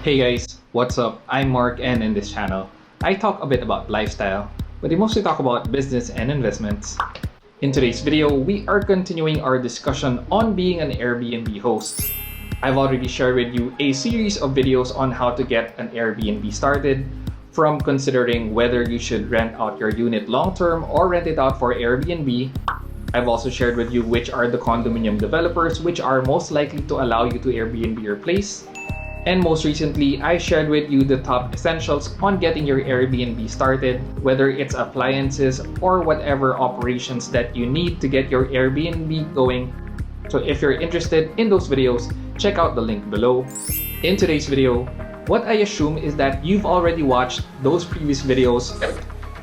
Hey guys, what's up? I'm Mark, and in this channel, I talk a bit about lifestyle, but I mostly talk about business and investments. In today's video, we are continuing our discussion on being an Airbnb host. I've already shared with you a series of videos on how to get an Airbnb started, from considering whether you should rent out your unit long-term or rent it out for Airbnb. I've also shared with you which are the condominium developers which are most likely to allow you to Airbnb your place. And most recently, I shared with you the top essentials on getting your Airbnb started, whether it's appliances or whatever operations that you need to get your Airbnb going. So if you're interested in those videos, check out the link below. In today's video, what I assume is that you've already watched those previous videos.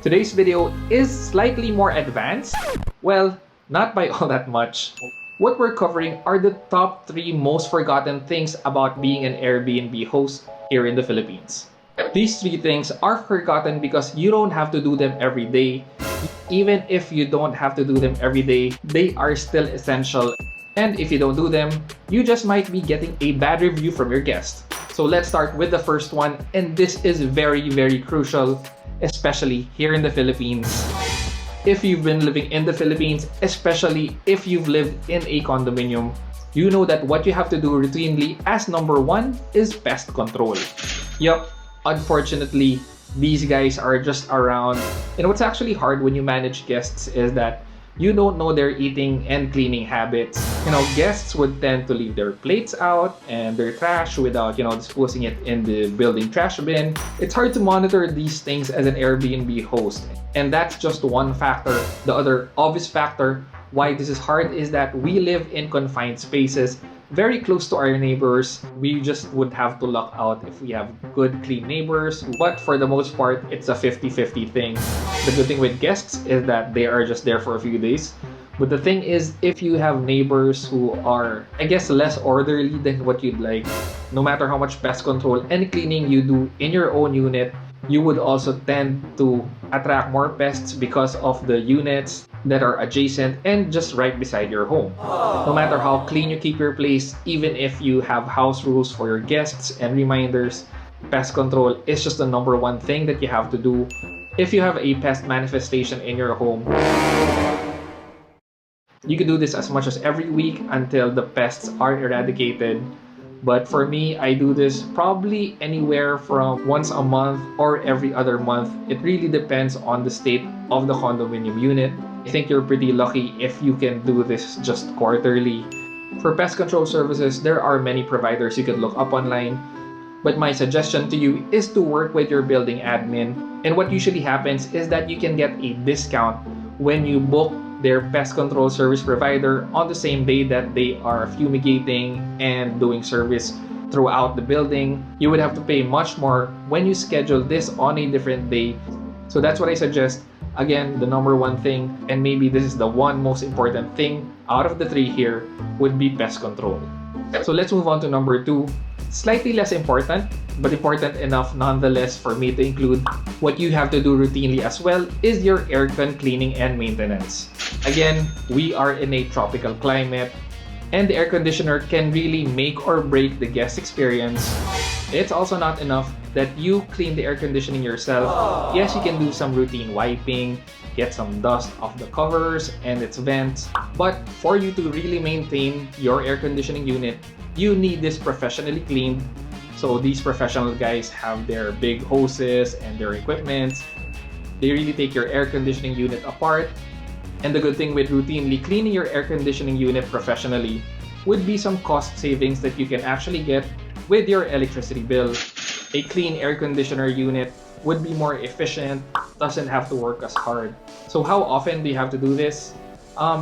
Today's video is slightly more advanced. Well, not by all that much. What we're covering are the top 3 most forgotten things about being an Airbnb host here in the Philippines. These 3 things are forgotten because you don't have to do them every day. Even if you don't have to do them every day, they are still essential. And if you don't do them, you just might be getting a bad review from your guests. So let's start with the first one, and this is very, very crucial, especially here in the Philippines. If you've been living in the Philippines, especially if you've lived in a condominium, you know that what you have to do routinely as number 1 is pest control. Yup, unfortunately, these guys are just around. And what's actually hard when you manage guests is that you don't know their eating and cleaning habits. Guests would tend to leave their plates out and their trash without, disposing it in the building trash bin. It's hard to monitor these things as an Airbnb host. And that's just one factor. The other obvious factor why this is hard is that we live in confined spaces, very close to our neighbors. We just would have to luck out if we have good, clean neighbors. But for the most part, it's a 50-50 thing. The good thing with guests is that they are just there for a few days. But the thing is, if you have neighbors who are, I guess, less orderly than what you'd like, no matter how much pest control and cleaning you do in your own unit, you would also tend to attract more pests because of the units that are adjacent and just right beside your home. No matter how clean you keep your place, even if you have house rules for your guests and reminders, pest control is just the number 1 thing that you have to do if you have a pest manifestation in your home. You can do this as much as every week until the pests are eradicated. But for me, I do this probably anywhere from once a month or every other month. It really depends on the state of the condominium unit. I think you're pretty lucky if you can do this just quarterly. For pest control services, there are many providers you could look up online. But my suggestion to you is to work with your building admin. And what usually happens is that you can get a discount when you book their pest control service provider on the same day that they are fumigating and doing service throughout the building. You would have to pay much more when you schedule this on a different day. So that's what I suggest. Again, the number 1 thing, and maybe this is the one most important thing out of the 3 here, would be pest control. So let's move on to number 2. Slightly less important, but important enough nonetheless for me to include. What you have to do routinely as well is your aircon cleaning and maintenance. Again, we are in a tropical climate, and the air conditioner can really make or break the guest experience. It's also not enough that you clean the air conditioning yourself. Yes, you can do some routine wiping, get some dust off the covers and its vents, but for you to really maintain your air conditioning unit, you need this professionally cleaned. So these professional guys have their big hoses and their equipment. They really take your air conditioning unit apart. And the good thing with routinely cleaning your air conditioning unit professionally would be some cost savings that you can actually get with your electricity bill. A clean air conditioner unit would be more efficient, doesn't have to work as hard. So how often do you have to do this?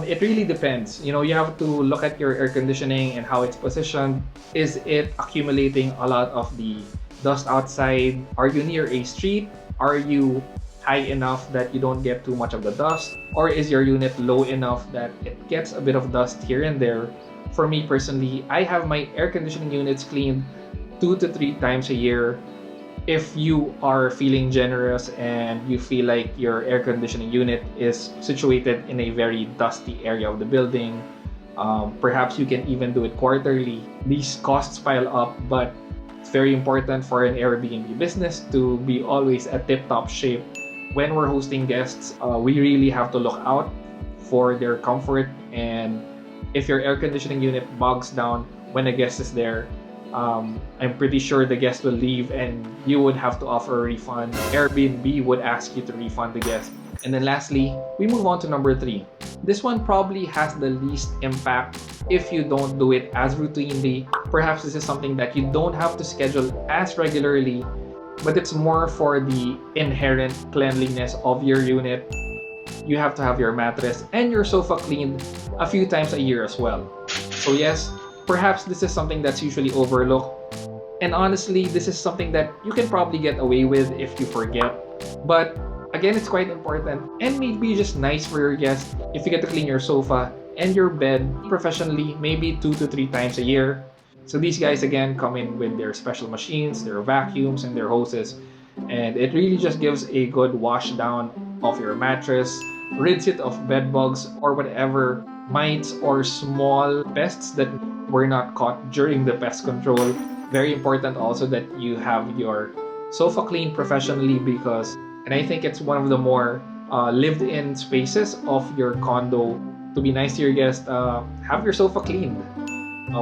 It really depends. You have to look at your air conditioning and how it's positioned. Is it accumulating a lot of the dust outside? Are you near a street? Are you high enough that you don't get too much of the dust? Or is your unit low enough that it gets a bit of dust here and there? For me personally, I have my air conditioning units cleaned 2 to 3 times a year. If you are feeling generous and you feel like your air conditioning unit is situated in a very dusty area of the building, perhaps you can even do it quarterly. These costs pile up, but It's very important for an Airbnb business to be always at tip-top shape. When we're hosting guests, we really have to look out for their comfort, and if your air conditioning unit bogs down when a guest is there, I'm pretty sure the guest will leave and you would have to offer a refund. Airbnb would ask you to refund the guest. And then lastly, we move on to number 3. This one probably has the least impact if you don't do it as routinely. Perhaps this is something that you don't have to schedule as regularly, but it's more for the inherent cleanliness of your unit. You have to have your mattress and your sofa cleaned a few times a year as well. So yes, perhaps this is something that's usually overlooked. And honestly, this is something that you can probably get away with if you forget. But again, it's quite important and maybe just nice for your guests if you get to clean your sofa and your bed professionally, maybe 2 to 3 times a year. So these guys again come in with their special machines, their vacuums, and their hoses. And it really just gives a good wash down of your mattress, rids it of bed bugs or whatever mites or small pests that were not caught during the pest control. Very important also that you have your sofa cleaned professionally, because, and I think it's one of the more lived-in spaces of your condo to be nice to your guests, have your sofa cleaned.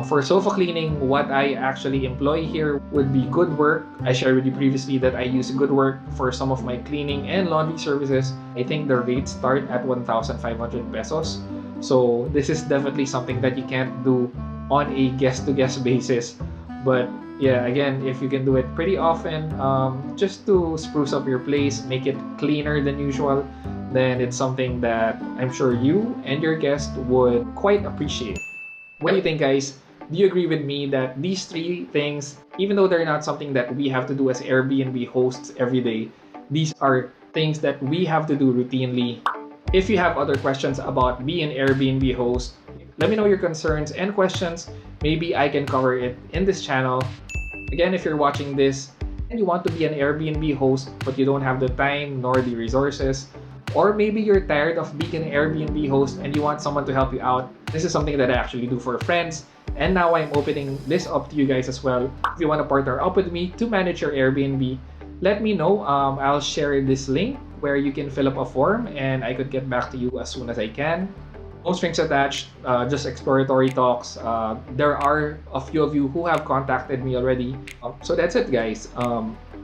For sofa cleaning, what I actually employ here would be Good Work. I shared with you previously that I use Good Work for some of my cleaning and laundry services. I think the rates start at 1,500 pesos. So this is definitely something that you can't do on a guest-to-guest basis. But yeah, again, if you can do it pretty often, just to spruce up your place, make it cleaner than usual, then it's something that I'm sure you and your guest would quite appreciate. What do you think, guys? Do you agree with me that these 3 things, even though they're not something that we have to do as Airbnb hosts every day, these are things that we have to do routinely? If you have other questions about being an Airbnb host, let me know your concerns and questions. Maybe I can cover it in this channel. Again, if you're watching this and you want to be an Airbnb host but you don't have the time nor the resources, or maybe you're tired of being an Airbnb host and you want someone to help you out, this is something that I actually do for friends. And now I'm opening this up to you guys as well. If you want to partner up with me to manage your Airbnb, let me know. I'll share this link where you can fill up a form and I could get back to you as soon as I can. No strings attached, just exploratory talks. There are a few of you who have contacted me already. So that's it, guys.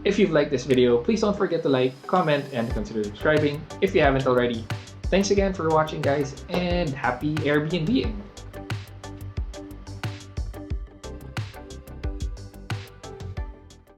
If you've liked this video, please don't forget to like, comment, and consider subscribing if you haven't already. Thanks again for watching, guys, and happy Airbnb-ing!